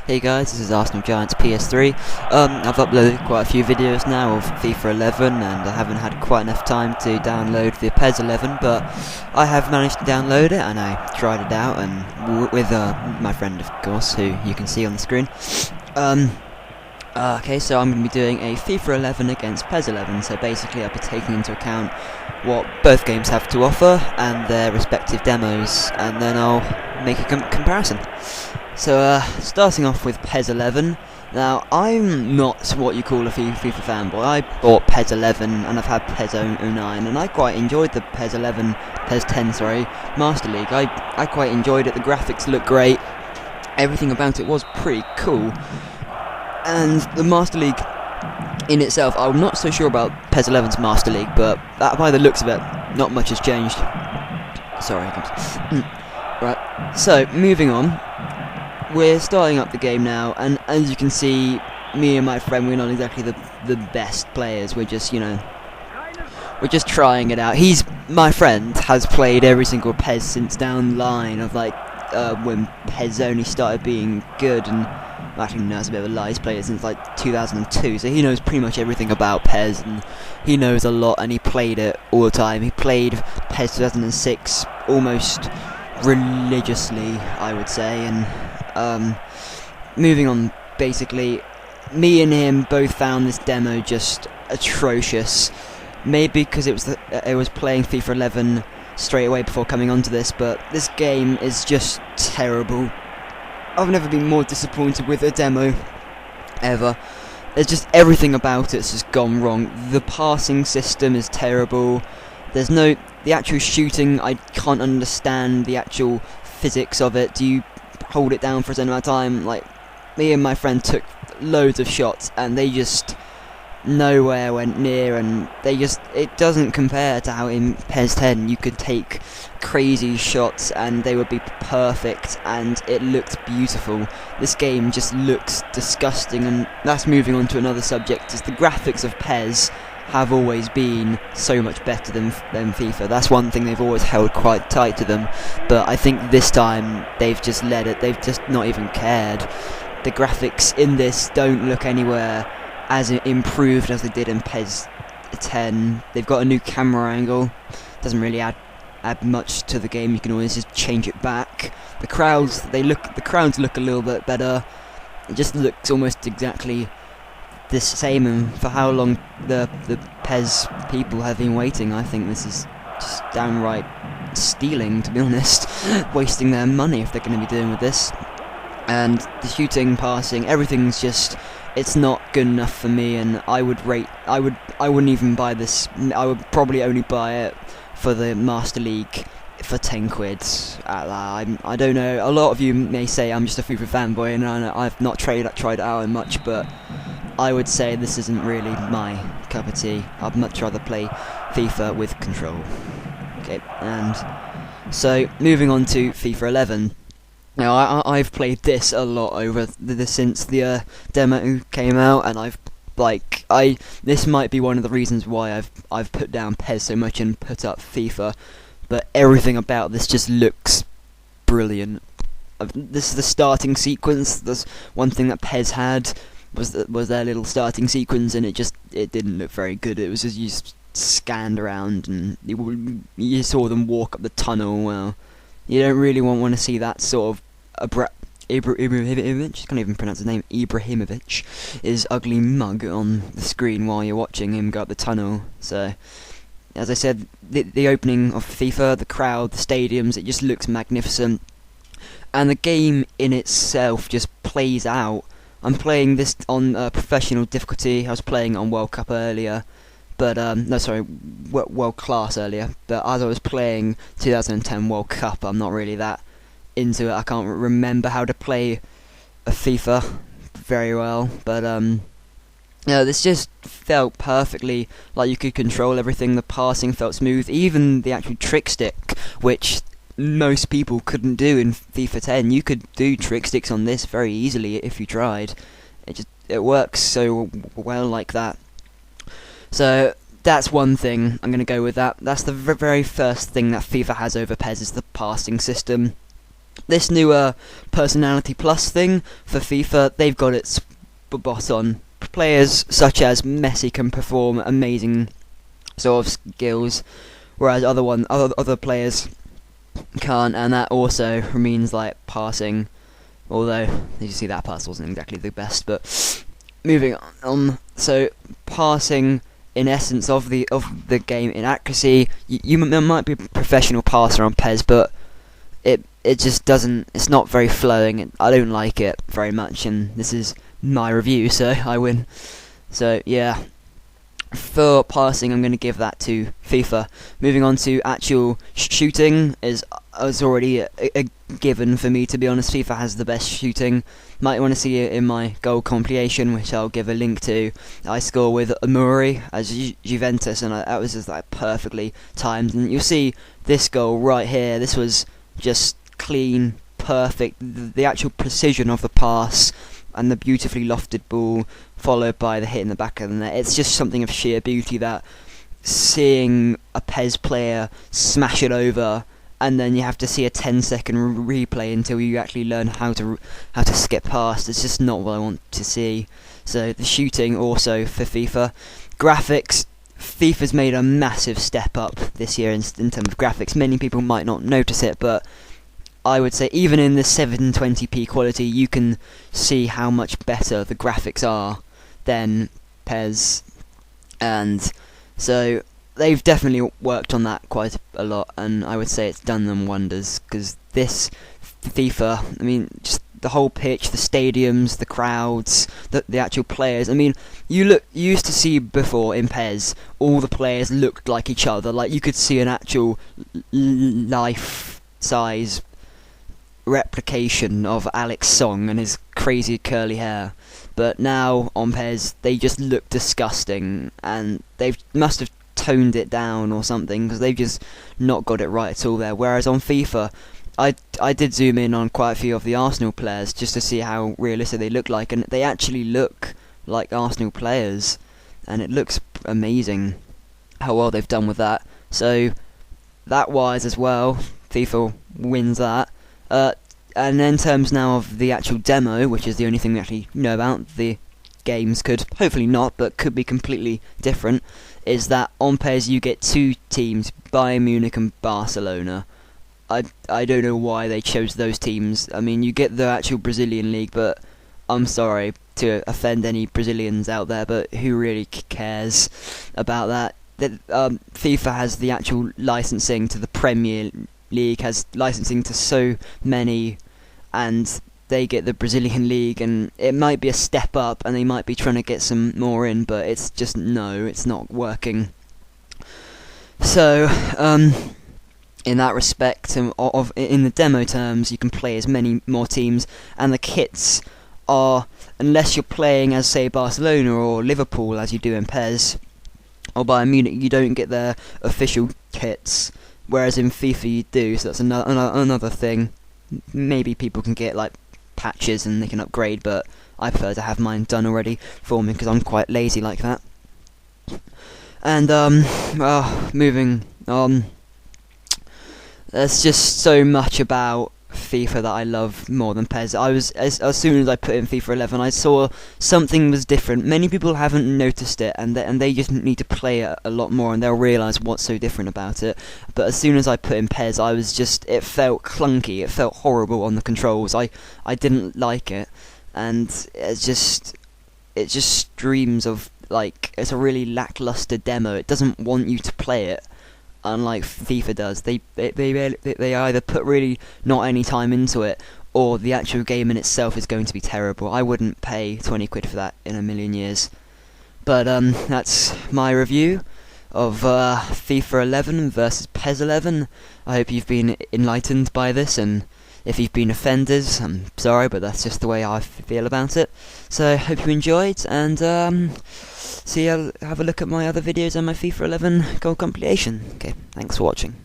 Hey guys, this is Arsenal Giants PS3. I've uploaded quite a few videos now of FIFA 11 and I haven't had quite enough time to download the PES 11, but I have managed to download it and I tried it out and with my friend, of course, who you can see on the screen. Okay, so I'm going to be doing a FIFA 11 against PES 11, so basically I'll be taking into account what both games have to offer and their respective demos, and then I'll make a comparison. So, starting off with PES 11. Now, I'm not what you call a FIFA fanboy. I bought PES 11 and I've had PES 09, and I quite enjoyed the PES 10, Master League. I quite enjoyed it. The graphics looked great. Everything about it was pretty cool. And the Master League in itself, I'm not so sure about PES 11's Master League, but by the looks of it, not much has changed. Sorry. Right, so, moving on. We're starting up the game now, and as you can see, me and my friend, we're not exactly the best players. We're just, we're just trying it out. My friend has played every single PES since down the line of when PES only started being good, and actually no, that's a bit of a lie. He's played it since 2002, so he knows pretty much everything about PES, and he knows a lot, and he played it all the time. He played PES 2006 almost religiously, I would say, and moving on, basically, me and him both found this demo just atrocious. Maybe because it was playing FIFA 11 straight away before coming onto this, but this game is just terrible. I've never been more disappointed with a demo ever. There's just everything about it's just gone wrong. The passing system is terrible. The actual shooting, I can't understand the actual physics of it. Do you hold it down for a certain amount of time? Me and my friend took loads of shots and they just nowhere went near, and it doesn't compare to how in PES 10 you could take crazy shots and they would be perfect and it looked beautiful. This game just looks disgusting, and that's moving on to another subject, is the graphics of PES have always been so much better than FIFA. That's one thing they've always held quite tight to them, but I think this time they've just they've just not even cared. The graphics in this don't look anywhere as improved as they did in PES 10. They've got a new camera angle, doesn't really add much to the game. You can always just change it back. The crowds look a little bit better. It just looks almost exactly the same, and for how long the PES people have been waiting, I think this is just downright stealing, to be honest. Wasting their money if they're going to be doing with this. And the shooting, passing, everything's just, it's not good enough for me, and I wouldn't even buy this. I would probably only buy it for the Master League for 10 quid. I don't know, a lot of you may say I'm just a FIFA fanboy and I've not tried it out much, but I would say this isn't really my cup of tea. I'd much rather play FIFA with control. Okay, and so moving on to FIFA 11. Now I've played this a lot over since the demo came out, and this might be one of the reasons why I've put down PES so much and put up FIFA. But everything about this just looks brilliant. This is the starting sequence. That's one thing that PES had, was their little starting sequence, and it didn't look very good. It was just, you just scanned around and you saw them walk up the tunnel. Well, you don't really want to see that sort of Ibrahimovic, can't even pronounce his name, Ibrahimovic, is ugly mug on the screen while you're watching him go up the tunnel. So, as I said, the opening of FIFA, the crowd, the stadiums, it just looks magnificent. And the game in itself just plays out. I'm playing this on professional difficulty. I was playing on World Cup earlier, but World Class earlier. But as I was playing 2010 World Cup, I'm not really that into it. I can't remember how to play a FIFA very well, but this just felt perfectly like you could control everything. The passing felt smooth, even the actual trick stick, which most people couldn't do in FIFA 10. You could do trick sticks on this very easily if you tried. It works so well like that. So that's one thing. I'm going to go with that. That's the very first thing that FIFA has over PES, is the passing system. This new personality plus thing for FIFA, they've got it spot on. Players such as Messi can perform amazing sort of skills, whereas other players can't, and that also means like passing. Although you see that pass wasn't exactly the best, but moving on. So passing, in essence, of the game in accuracy, you might be a professional passer on PES, but it just doesn't. It's not very flowing. I don't like it very much, and this is my review, so I win. So yeah. For passing, I'm going to give that to FIFA. Moving on to actual shooting is already a given for me, to be honest. FIFA has the best shooting. Might want to see it in my goal compilation, which I'll give a link to. I score with Amuri as Juventus, and that was just like perfectly timed. And you'll see this goal right here. This was just clean, perfect. The actual precision of the pass and the beautifully lofted ball, followed by the hit in the back of the net. It's just something of sheer beauty that seeing a PES player smash it over, and then you have to see a 10-second replay until you actually learn how to skip past. It's just not what I want to see. So the shooting also for FIFA. Graphics, FIFA's made a massive step up this year in terms of graphics. Many people might not notice it, but I would say even in the 720p quality, you can see how much better the graphics are than PES, and so they've definitely worked on that quite a lot, and I would say it's done them wonders, because this FIFA, I mean, just the whole pitch, the stadiums, the crowds, the actual players. I mean, you used to see before in PES, all the players looked like each other, like you could see an actual life-size replication of Alex Song and his crazy curly hair. But now on PES, they just look disgusting, and they must have toned it down or something, because they've just not got it right at all there. Whereas on FIFA, I did zoom in on quite a few of the Arsenal players just to see how realistic they look like, and they actually look like Arsenal players, and it looks amazing how well they've done with that. So that wise as well, FIFA wins that. And in terms now of the actual demo, which is the only thing we actually know about, the games could, hopefully not, but could be completely different, is that on PES you get two teams, Bayern Munich and Barcelona. I don't know why they chose those teams. I mean, you get the actual Brazilian league, but I'm sorry to offend any Brazilians out there, but who really cares about that? FIFA has the actual licensing to the Premier League, has licensing to so many, and they get the Brazilian league, and it might be a step up, and they might be trying to get some more in, but it's just it's not working. So in that respect, in the demo terms, you can play as many more teams, and the kits are, unless you're playing as, say, Barcelona or Liverpool as you do in PES or Bayern Munich, you don't get their official kits, whereas in FIFA you do. So that's another thing. Maybe people can get like patches and they can upgrade, but I prefer to have mine done already for me, because I'm quite lazy like that. And moving on, there's just so much about FIFA that I love more than PES. As soon as I put in FIFA 11, I saw something was different. Many people haven't noticed it, and they just need to play it a lot more, and they'll realise what's so different about it. But as soon as I put in PES, it felt clunky, it felt horrible on the controls. I didn't like it, and it just streams of, like, it's a really lackluster demo. It doesn't want you to play it, unlike FIFA does. They either put really not any time into it, or the actual game in itself is going to be terrible. I wouldn't pay 20 quid for that in a million years. But that's my review of FIFA 11 versus PES 11. I hope you've been enlightened by this, and if you've been offended, I'm sorry, but that's just the way I feel about it. So I hope you enjoyed, and have a look at my other videos on my FIFA 11 goal compilation. Okay, thanks for watching.